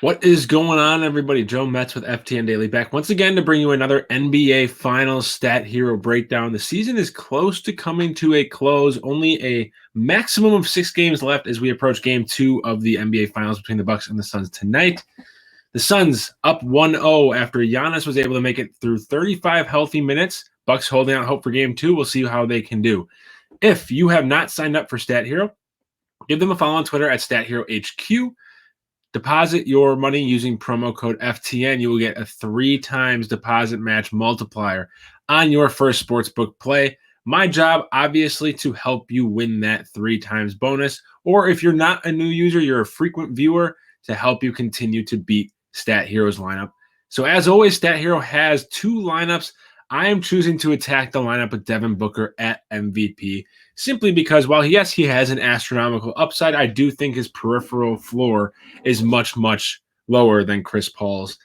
What is going on, everybody? Joe Metz with FTN Daily back once again to bring you another NBA Finals Stat Hero breakdown. The season is close to coming to a close. Only a maximum of 6 games left as we approach Game 2 of the NBA Finals between the Bucks and the Suns tonight. The Suns up 1-0 after Giannis was able to make it through 35 healthy minutes. Bucks holding out hope for Game 2. We'll see how they can do. If you have not signed up for Stat Hero, give them a follow on Twitter at StatHero HQ. Deposit your money using promo code FTN. You will get a 3 times deposit match multiplier on your first sportsbook play. My job, obviously, to help you win that 3 times bonus. Or if you're not a new user, you're a frequent viewer, to help you continue to beat Stat Hero's lineup. So as always, Stat Hero has 2 lineups. I am choosing to attack the lineup with Devin Booker at MVP simply because while, yes, he has an astronomical upside, I do think his peripheral floor is much, much lower than Chris Paul's.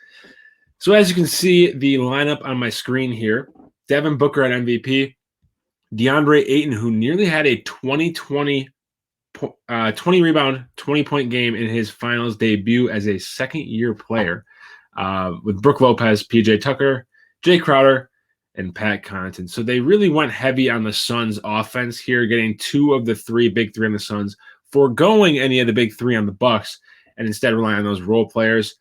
So as you can see, the lineup on my screen here, Devin Booker at MVP, DeAndre Ayton, who nearly had a 20 rebound, 20-point game in his finals debut as a second-year player, with Brook Lopez, PJ Tucker, Jay Crowder, and Pat Connaughton. So they really went heavy on the Suns offense here, getting 2 of the 3 big 3 on the Suns, foregoing any of the big 3 on the Bucks, and instead relying on those role players.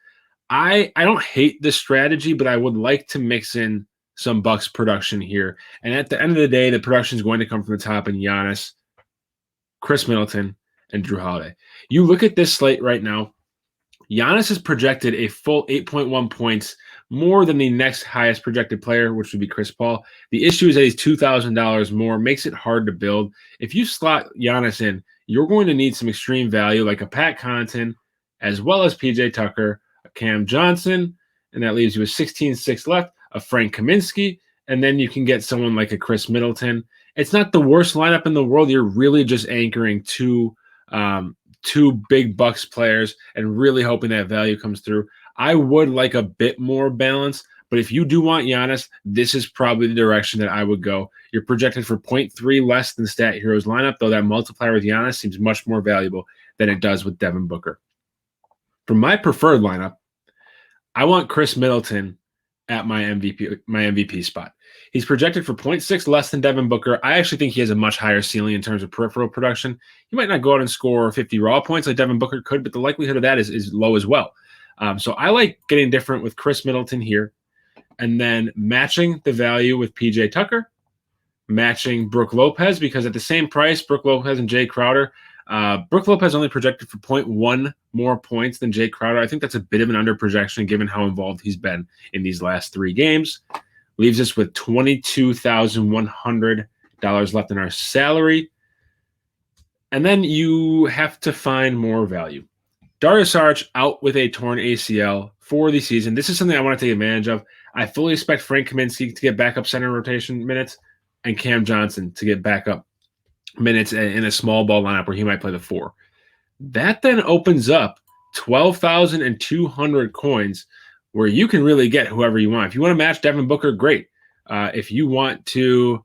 I don't hate this strategy, but I would like to mix in some Bucks production here. And at the end of the day, the production is going to come from the top in Giannis, Chris Middleton, and Drew Holiday. You look at this slate right now, Giannis is projected a full 8.1 points, more than the next highest projected player, which would be Chris Paul. The issue is that he's $2,000 more, makes it hard to build. If you slot Giannis in, you're going to need some extreme value like a Pat Connaughton, as well as PJ Tucker, a Cam Johnson, and that leaves you with 16-6 left, a Frank Kaminsky, and then you can get someone like a Chris Middleton. It's not the worst lineup in the world. You're really just anchoring two big Bucks players and really hoping that value comes through. I would like a bit more balance, but if you do want Giannis, this is probably the direction that I would go. You're projected for 0.3 less than Stat Hero's lineup, though that multiplier with Giannis seems much more valuable than it does with Devin Booker. For my preferred lineup, I want Chris Middleton at my MVP spot. He's projected for 0.6 less than Devin Booker. I actually think he has a much higher ceiling in terms of peripheral production. He might not go out and score 50 raw points like Devin Booker could, but the likelihood of that is low as well. So I like getting different with Chris Middleton here, and then matching the value with PJ Tucker, matching Brook Lopez, because at the same price, Brook Lopez and Jay Crowder, Brook Lopez only projected for 0.1 more points than Jay Crowder. I think that's a bit of an under projection given how involved he's been in these last 3 games. Leaves us with $22,100 left in our salary. And then you have to find more value. Darius Saric out with a torn ACL for the season. This is something I want to take advantage of. I fully expect Frank Kaminsky to get backup center rotation minutes and Cam Johnson to get backup minutes in a small ball lineup where he might play the 4. That then opens up 12,200 coins where you can really get whoever you want. If you want to match Devin Booker, great. If you want to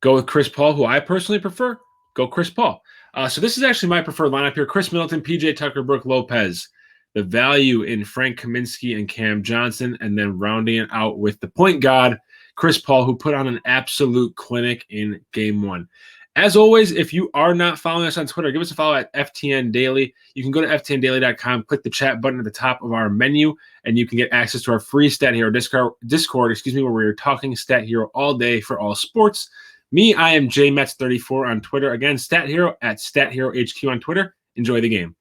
go with Chris Paul, who I personally prefer, go Chris Paul. So this is actually my preferred lineup here. Chris Middleton, PJ Tucker, Brook Lopez. The value in Frank Kaminsky and Cam Johnson, and then rounding it out with the point god, Chris Paul, who put on an absolute clinic in Game 1. As always, if you are not following us on Twitter, give us a follow at FTN Daily. You can go to ftndaily.com, click the chat button at the top of our menu, and you can get access to our free Stat Hero Discord, where we're talking Stat Hero all day for all sports. Me, I am JMetz34 on Twitter. Again, Stat Hero at StatHero HQ on Twitter. Enjoy the game.